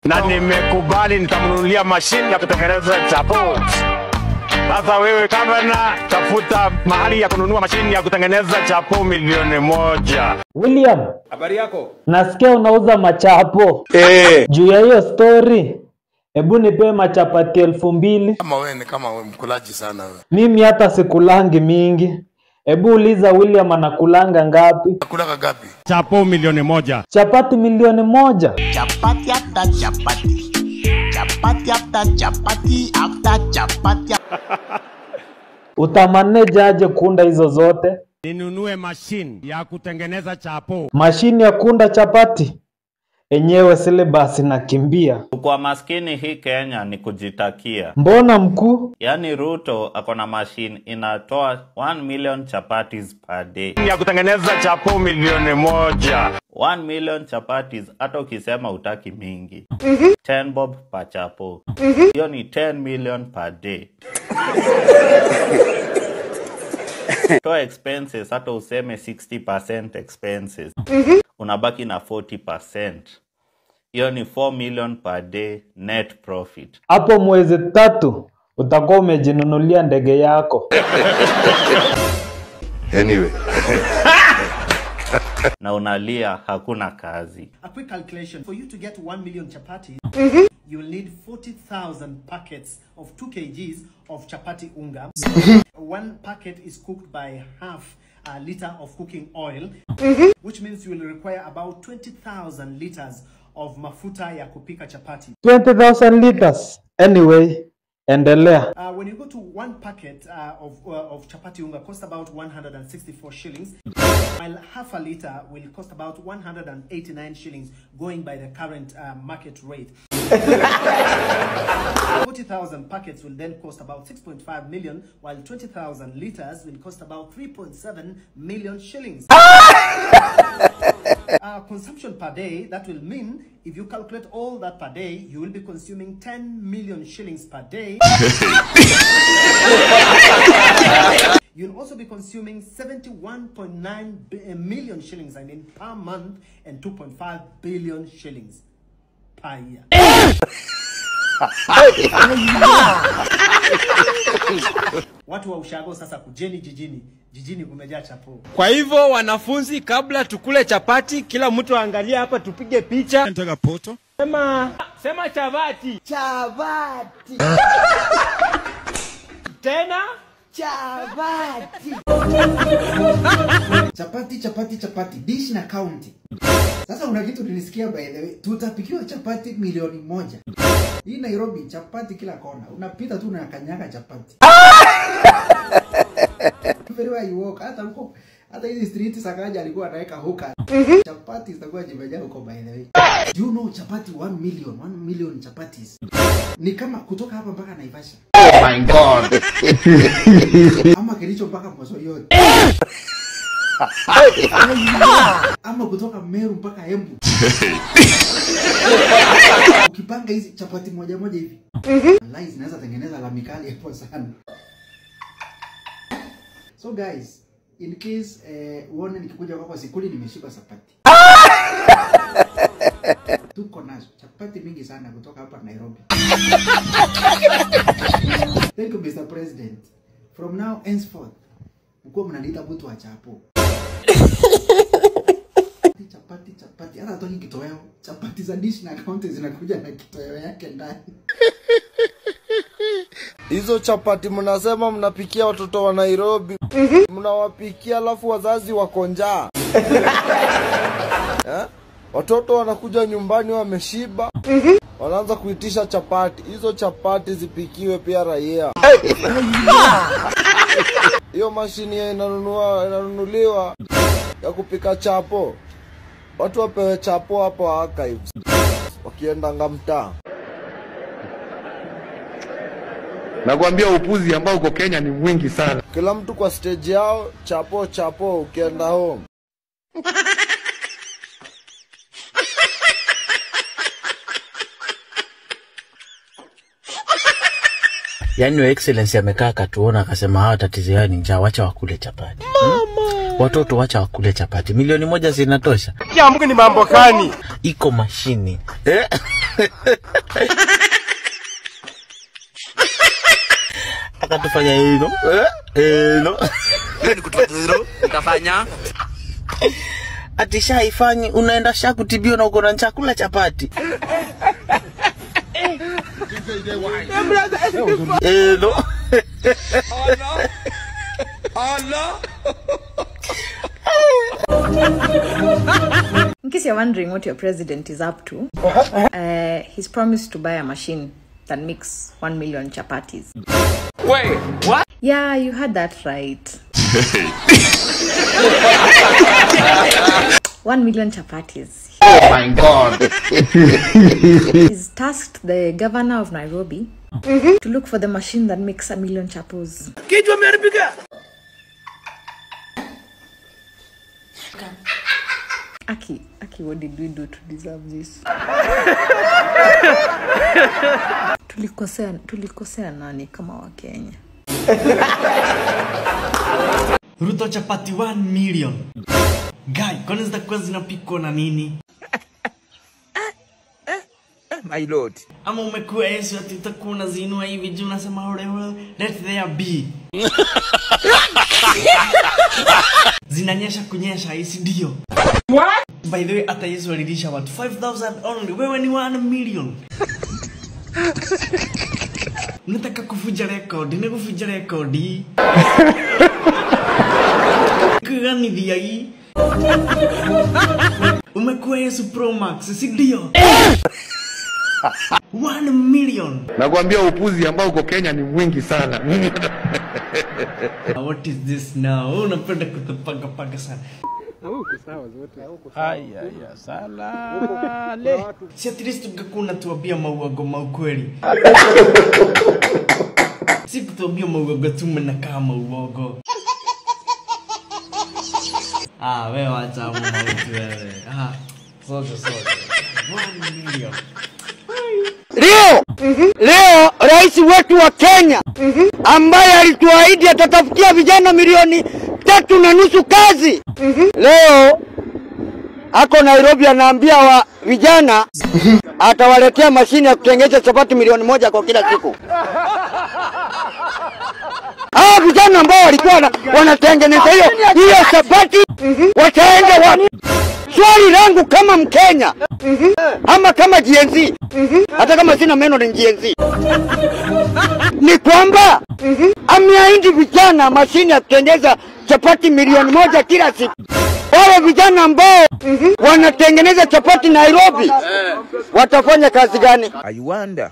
na nimekubali nitamnunulia mashine ya kutengeneza chapo. Sasa wewe kama tafuta mahali ya kununua mashine ya kutengeneza chapo $1,000,000. William, habari yako? Nasikia unauza machapo. Juu ya hiyo story, hebu nipe machapati 2,000. Kama wewe mkulaji sana wewe. Mimi hata sikulangi mingi. Hebu uliza William anakulanga ngapi? Kulanga ngapi? Chapo $1,000,000. Chapati $1,000,000. Chapati after chapati. Chapati after chapati after chapati. Utamanage aje kuunda hizo zote? Ninunue mashine ya kutengeneza chapo. Mashine ya kuunda chapati? Enyewe syllabus nakimbia. Kwa maskini hii Kenya ni kujitakia. Mbona mkuu? Yani Ruto akona machine inatoa 1,000,000 chapatis per day. Ya kutengeneza chapo $1,000,000. 1,000,000 chapatis hata ukisema utaki mingi. 10 bob per chapo. Hiyo ni 10 million per day. Toa expenses hata useme 60% expenses. Unabaki na 40%. Hiyo ni 4 million per day net profit. Hapo mwezi 3 utakuwa umejinunulia ndege yako. Anyway. Na unalia hakuna kazi. A quick calculation. For you to get 1,000,000 chapati, you'll need 40,000 packets of 2 kgs of chapati unga. One packet is cooked by half a liter of cooking oil, which means you will require about 20,000 liters of mafuta ya kupika chapati. 20,000 liters. Anyway, endelea. When you go to one packet of chapati unga cost about 164 shillings, while half a liter will cost about 189 shillings, going by the current market rate. 40,000 packets will then cost about 6.5 million, while 20,000 liters will cost about 3.7 million shillings. Consumption per day, that will mean if you calculate all that per day, you will be consuming 10 million shillings per day. You'll also be consuming 71.9 million shillings, per month, and 2.5 billion shillings per year. Watu wa ushago sasa kujeni jijini. Jijini kumejaa chapo. Kwa hivyo wanafunzi, kabla tukule chapati, kila mtu angalia hapa tupige picha. Nataka poto. Sema chavati. Chavati. Tena chavati. Chapati dish na county. Sasa una kitu nilisikia by the way, tutapikiwa chapati 1,000,000. Hii Nairobi chapati kila kona. Unapita tu na kanyaga chapati. Very well you walk hata hizi street Sakaja alikuwa anaweka hoka. Chapati zitakuwa jimejaa huko by the way. Do you know chapati 1,000,000 chapatis? Ni kama kutoka hapa mpaka Naivasha. Oh my god. Ama Kericho mpaka Mosoyoti. Ama kutoka Meru mpaka Embu. Ukipanga hizi chapati moja moja hivi, wallahi zinaweza tengeneza la mikali hapo sana. So guys, in case uone nikikuja kwa sikuli nimeshiba chapati. Tuko nazo chapati mingi sana kutoka hapa Nairobi. Thank you Mr. President. From now henceforth, mko mnaniita mtu wa chapo. Chapati hata toki kitoweo. Chapati za dish na county zinakuja na kitoweo yake ndani. Hizo chapati mnasema mnapikia watoto wa Nairobi. Mnawapikia alafu wazazi wako njaa. Watoto wanakuja nyumbani wameshiba. Wanaanza kuitisha chapati. Hizo chapati zipikiwe pia raia. Hiyo mashini inanunuliwa ya kupika chapo. Watu wapewe chapo hapo archives. Wakienda ngamtaa. Nakwambia upuzi ambao uko Kenya ni mwingi sana. Kila mtu kwa stage yao, chapo ukienda home. Yani Your Excellency amekaa akatuona akasema hawa tatizo yao ni njaa, wacha wakule chapati. Watoto wacha wakule chapati. 1,000,000 zinatosha. Kiambuke ni mambo gani? Iko mashini. Akatufanya hilo. No. Utafanya? Atisha ifanyi unaenda kutibiwa na uko na chakula chapati. No. Oh no. In case you're wondering what your president is up to, he's promised to buy a machine that makes 1 million chapatis. Wait, what? Yeah, you heard that right. 1 million chapatis. Oh my God. He's tasked the governor of Nairobi to look for the machine that makes 1 million chapos. Aki, what did we do to deserve this? Tulikosea nani kama wa Kenya? Ruto chapati 1 million. Guy, kwani zitakuwa zinapikwa na nini? My lord. Ama umekuwa Yesu ati utakuwa unazinua hivi juu unasema ole let there be. Zinanyesha kunyesha hisi ndio. What? By the way, hata Yesu alilisha watu 5,000 only. Wewe ni 1 million. Unataka kufuja record, ni kufuja record. Kugani dia hii. Umekuwa Yesu Pro Max, si ndio? 1 million. Nakwambia upuzi ambao uko Kenya ni mwingi sana. What is this now? Unapenda kutapanga sana. Haya sala le. Si at least ungekuwa tuambia mauago maukweli. Si kutuambia mauago tu mnakaa mauago. Wewe acha mauago wewe. Sote. 1 million. Leo rais wetu wa Kenya ambaye alituahidi atatafutia vijana milioni 3.5 kazi. Leo ako Nairobi anaambia wa vijana atawaletea mashine ya kutengeneza chapati milioni 1 kwa kila siku. Vijana ambao walikuwa wanatengeneza hiyo chapati wataenda wapi? Swali langu kama Mkenya ama kama GNZ, hata kama sina meno ni GNZ, ni kwamba ameahidi vijana mashine ya kutengeneza chapati milioni 1 kila siku. Wale vijana ambao wanatengeneza chapati Nairobi watafanya kazi gani? I wonder.